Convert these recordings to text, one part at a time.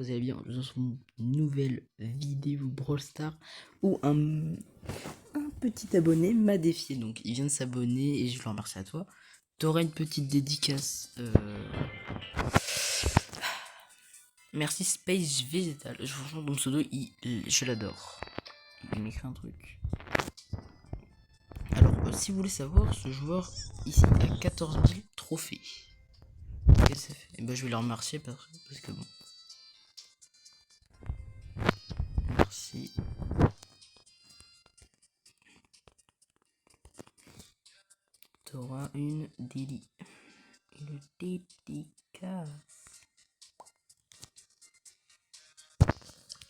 vous allez bien, je suis une nouvelle vidéo Brawl Stars où un petit abonné m'a défié, donc il vient de s'abonner et je le remercie à toi. T'auras une petite dédicace. Merci Space Vegetal. Franchement, ton pseudo, je l'adore. Il m'écrit un truc. Alors, si vous voulez savoir, ce joueur ici a 14 000 trophées. Qu'est-ce que ça fait? Et ben, je vais le remercier parce que bon. Merci. T'auras une dédicace.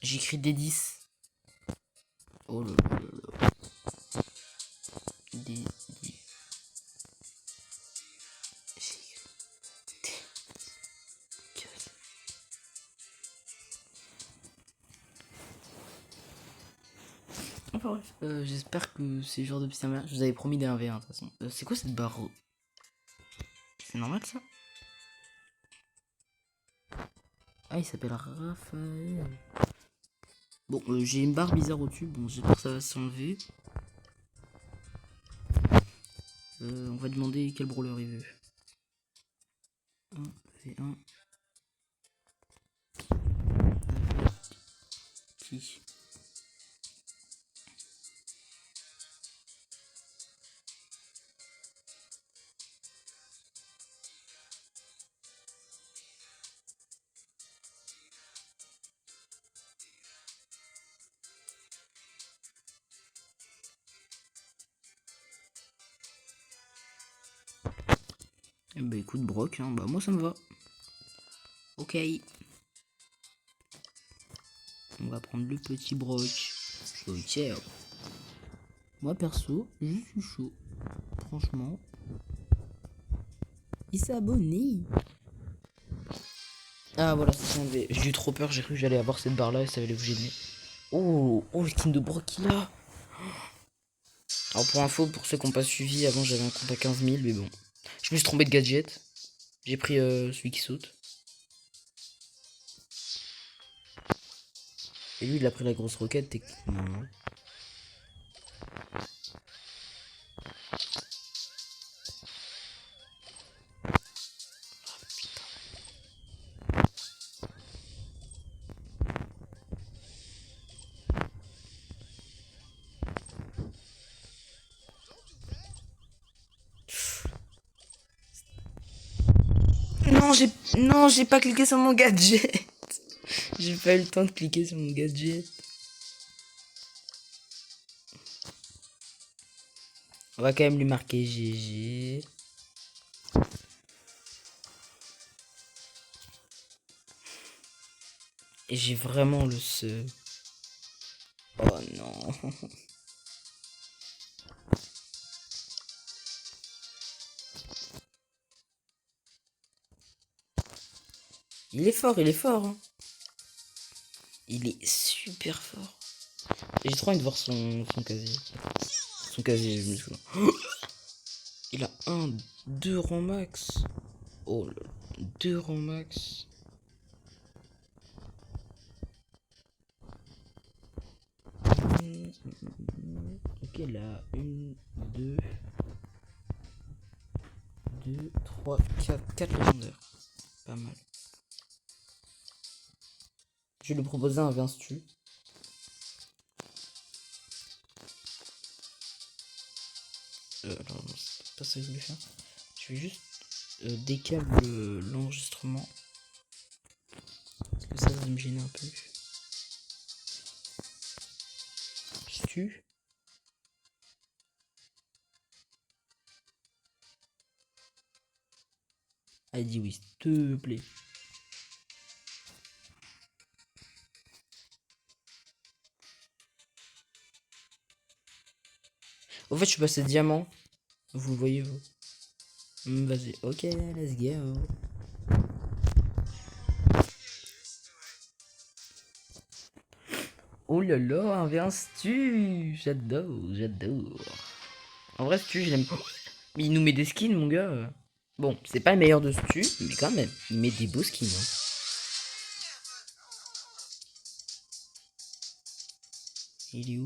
J'écris des 10. Oh là là là là. Des 10. Enfin bref. J'espère que c'est le genre de petit merde. Je vous avais promis des 1v1 de toute façon. C'est quoi cette barre? C'est normal ça? Ah, il s'appelle Raphaël. Bon, j'ai une barre bizarre au-dessus. Bon, j'espère que ça va s'enlever. On va demander quel brawler il veut. 1v1. Avec qui? Eh bah écoute Brock, hein, bah moi ça me va. Ok. On va prendre le petit Brock. Ok. Moi perso, je suis chaud. Franchement. Il s'est abonné. Ah voilà, ça s'est enlevé. J'ai eu trop peur, j'ai cru que j'allais avoir cette barre là et ça allait vous gêner. Oh, oh le skin de Brock qu'il a. Alors pour info, pour ceux qui n'ont pas suivi, avant j'avais un compte à 15 000, mais bon. Je me suis trompé de gadget. J'ai pris celui qui saute. Et lui il a pris la grosse roquette techniquement. Non, j'ai pas cliqué sur mon gadget. J'ai pas eu le temps de cliquer sur mon gadget. On va quand même lui marquer GG. Et j'ai vraiment le seum. Oh non. Il est fort, hein. Il est super fort. J'ai trop envie de voir son casier. Son casier, je me souviens. Il a 2 rangs max. Oh là, 2 rangs max. Ok, là, 1, 2, 3, 4 légendaires. Pas mal. Je vais lui proposer un Vinstu. Alors, non, c'est pas ça que je voulais faire. Je vais juste décable l'enregistrement. Parce que ça va me gêner un peu. Stu. Elle dit oui, s'il te plaît. Au fait, je suis passé diamant. Vous le voyez, vous. Vas-y, ok, let's go. Oh là là, un v Stu. J'adore. En vrai, Stu, je l'aime. Mais il nous met des skins, mon gars. Bon, c'est pas le meilleur de Stu, mais quand même, il met des beaux skins. Hein. Il est où?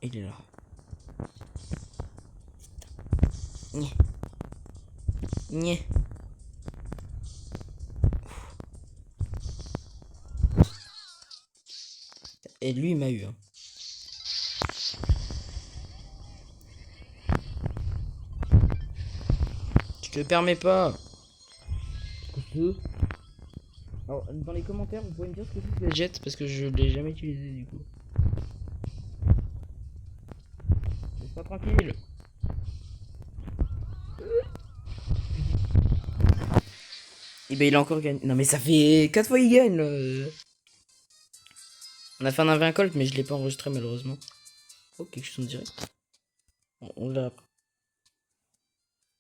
Il est là. Nyeh. Nyeh. Et lui, il m'a eu. Hein. Je te le permets pas. Alors, dans les commentaires, vous pouvez me dire ce que c'est que la jet parce que je l'ai jamais utilisé du coup. Laisse pas tranquille. Et ben il a encore gagné. Non mais ça fait 4 fois il gagne là. On a fait un 1v1 Colt mais je l'ai pas enregistré malheureusement. Oh quelque chose en direct. On l'a.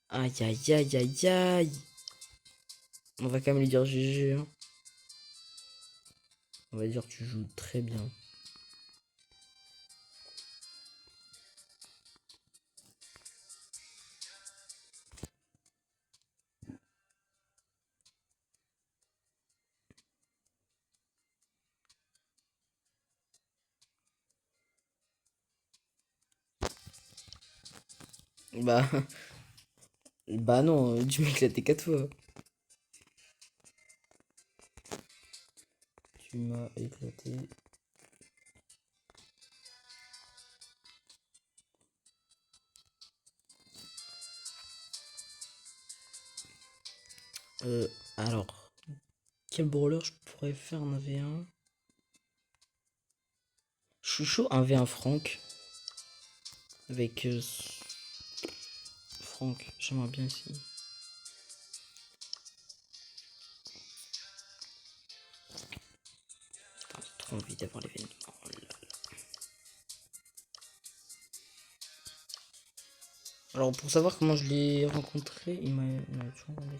Aïe aïe aïe aïe aïe. On va quand même lui dire GG. Hein. On va dire tu joues très bien. Bah. Bah non, tu m'as éclaté 4 fois. Tu m'as éclaté. Alors. Quel brawler je pourrais faire un V1? Je suis chaud un V1 Franck. Avec Franck, j'aimerais bien essayer. Putain, j'ai trop envie d'avoir l'événement. Oh là là. Alors pour savoir comment je l'ai rencontré, il m'a toujours demandé.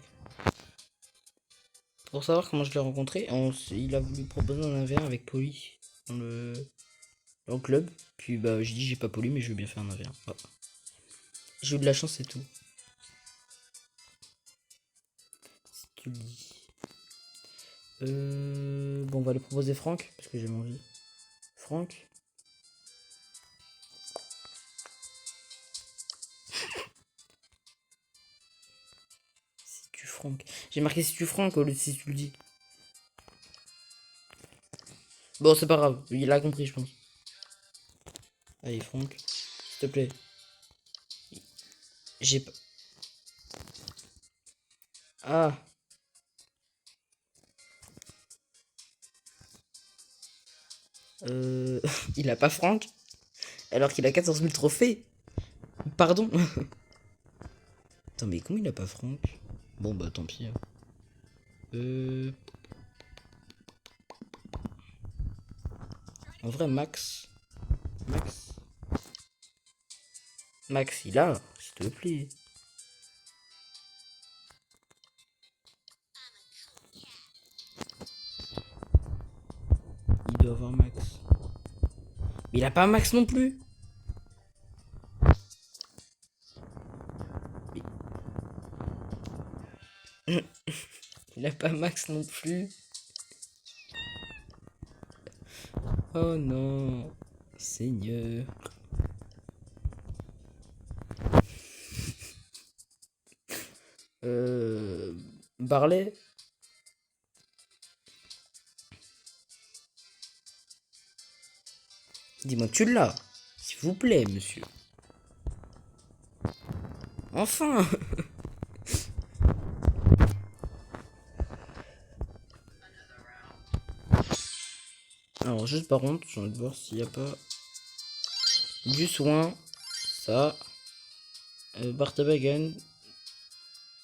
Pour savoir comment je l'ai rencontré, il a voulu proposer un verre avec Polly dans le club. Puis bah j'ai dit j'ai pas Polly mais je veux bien faire un verre. Voilà. J'ai eu de la chance c'est tout. Si tu le dis. Bon on va le proposer Franck parce que j'ai envie. Franck. Si tu Franck. J'ai marqué si tu Franck au lieu de si tu le dis. Bon c'est pas grave, il a compris je pense. Allez Franck, s'il te plaît. J'ai pas. Ah. Il a pas Franck alors qu'il a 14 000 trophées. Pardon. Attends mais comment il a pas Franck? Bon bah tant pis. En vrai Max. Max. Max il a, s'il te plaît. Il doit avoir Max. Mais il a pas Max non plus. Il a pas Max non plus. Oh non. Seigneur. Barley. Dis-moi que tu l'as. S'il vous plaît, monsieur. Enfin. Alors juste par contre, j'ai envie de voir s'il n'y a pas du soin. Ça. Bartabagan.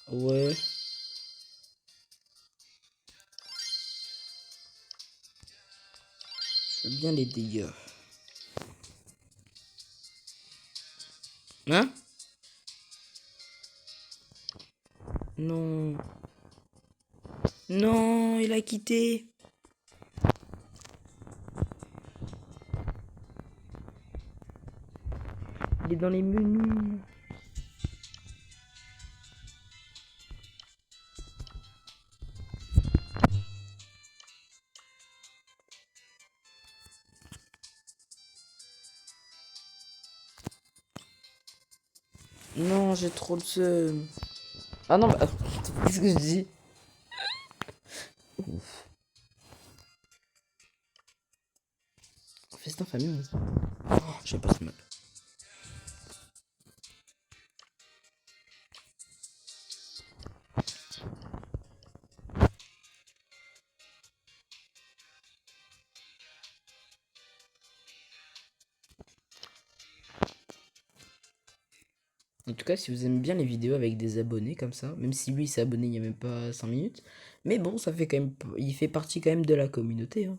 Ouais. Je veux bien les dégâts. Hein? Non. Non, il a quitté. Il est dans les menus. Non, j'ai trop de seum. Ah non, bah, qu'est-ce que je dis? Ouf. Festin famille. Oh, j'aime pas cette map. En tout cas, si vous aimez bien les vidéos avec des abonnés comme ça, même si lui il s'est abonné il n'y a même pas 5 minutes, mais bon, ça fait quand même, il fait partie quand même de la communauté. Hein.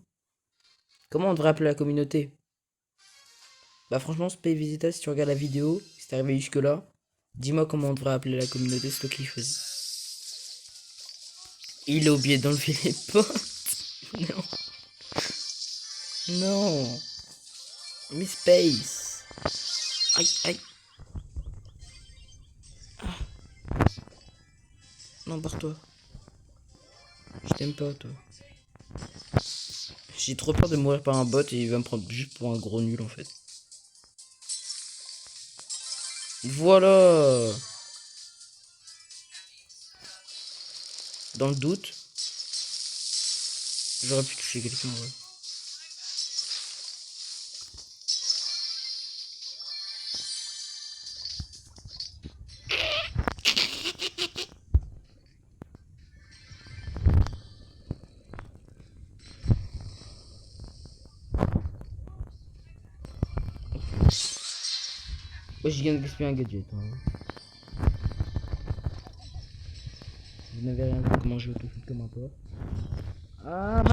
Comment on devrait appeler la communauté? Bah franchement, Spay Visita, si tu regardes la vidéo, si t'es arrivé jusque là, dis-moi comment on devrait appeler la communauté, c'est toi qui choisis. Il a oublié d'enlever les potes. Non. Non. Mais Space. Aïe, aïe. Non, barre-toi. Je t'aime pas, toi. J'ai trop peur de mourir par un bot et il va me prendre juste pour un gros nul en fait. Voilà. Dans le doute, j'aurais pu toucher quelqu'un. Ouais. Ouais, je viens de gaspiller un gadget. Hein. Vous n'avez rien vu comment je tout comme un porc. Ah.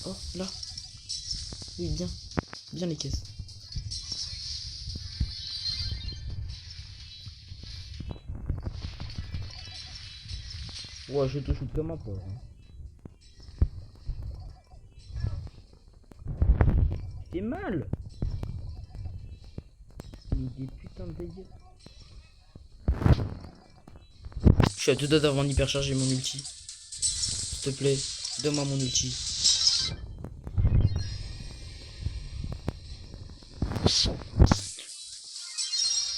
Oh là. Oui, bien. Bien les caisses. Ouais, je te shoot comme un porc. Hein. T'es mal. Mais des putains de délire. Je suis à deux doigts d'avant d'hypercharger mon ulti. S'il te plaît, donne-moi mon ulti.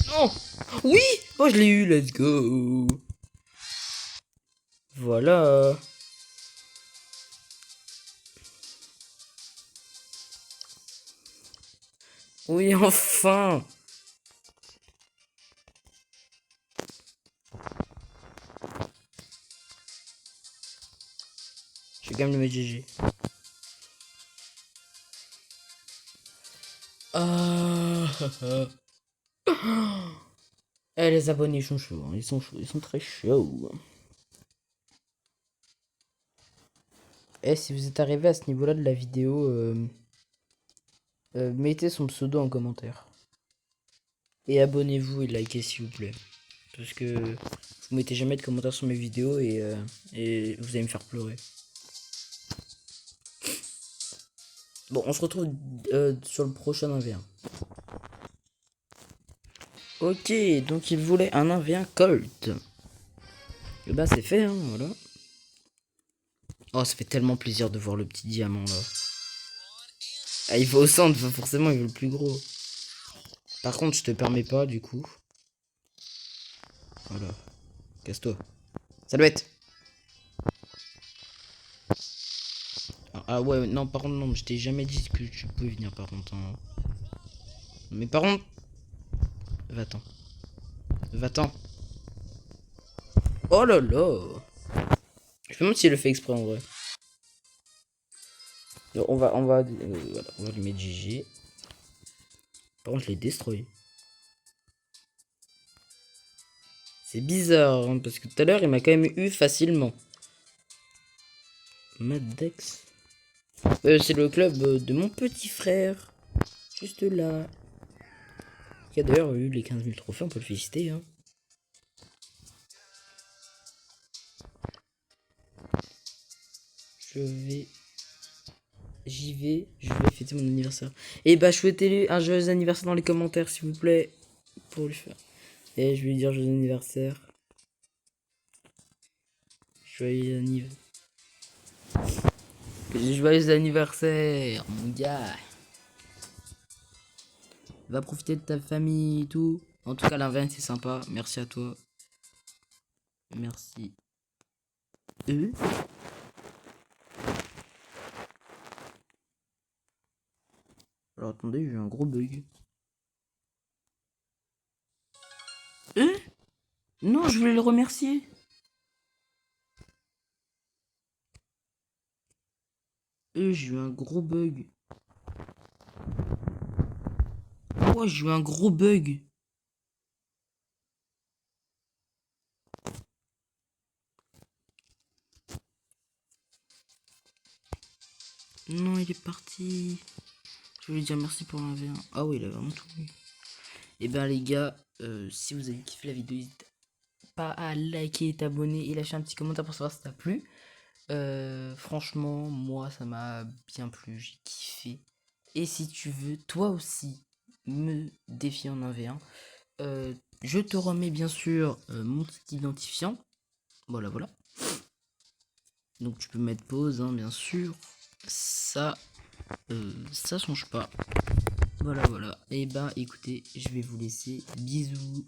Non. Oui. Oh, je l'ai eu, let's go. Voilà. Oui, enfin. Je vais quand même le mettre GG. Ah. Eh, les abonnés ils sont chauds, hein. Ils sont chauds, ils sont très chauds. Eh, si vous êtes arrivé à ce niveau-là de la vidéo, mettez son pseudo en commentaire. Et abonnez-vous et likez s'il vous plaît. Parce que vous mettez jamais de commentaires sur mes vidéos et vous allez me faire pleurer. Bon, on se retrouve sur le prochain 1v1. Ok, donc il voulait un 1v1 Colt. Et bah c'est fait, hein, voilà. Oh, ça fait tellement plaisir de voir le petit diamant là. Ah, il va au centre, forcément il veut le plus gros. Par contre, je te permets pas du coup. Voilà. Casse-toi. Ça doit être. Ah ouais, non, par contre, non, je t'ai jamais dit que tu pouvais venir par contre. Hein. Mais par contre. Va-t'en. Va-t'en. Oh là là. Je me demande s'il le fait exprès en vrai. Donc, voilà, on va lui mettre GG. Par contre, je l'ai destroy. C'est bizarre, hein, parce que tout à l'heure, il m'a quand même eu facilement. Maddex. C'est le club de mon petit frère. Juste là. Qui a d'ailleurs eu les 15 000 trophées, on peut le féliciter. Hein. Je vais. J'y vais. Je vais fêter mon anniversaire. Et bah, souhaitez-lui un joyeux anniversaire dans les commentaires, s'il vous plaît. Pour lui faire. Et je vais lui dire joyeux anniversaire. Joyeux anniversaire. Joyeux anniversaire, mon gars. Va profiter de ta famille et tout. En tout cas, l'invite c'est sympa. Merci à toi. Merci. Alors attendez, j'ai eu un gros bug. Non, je voulais le remercier. J'ai eu un gros bug. Ouais, j'ai eu un gros bug. Non, il est parti. Je voulais dire merci pour un V1. Ah oui, il a vraiment tout mis. Et ben les gars, si vous avez kiffé la vidéo, n'hésitez pas à liker, t'abonner et lâcher un petit commentaire pour savoir si ça t'a plu. Franchement, moi ça m'a bien plu, j'ai kiffé. Et si tu veux, toi aussi, me défier en 1v1, je te remets bien sûr mon petit identifiant. Voilà, voilà. Donc tu peux mettre pause, hein, bien sûr. Ça change pas. Voilà, voilà. Et bah écoutez, je vais vous laisser. Bisous.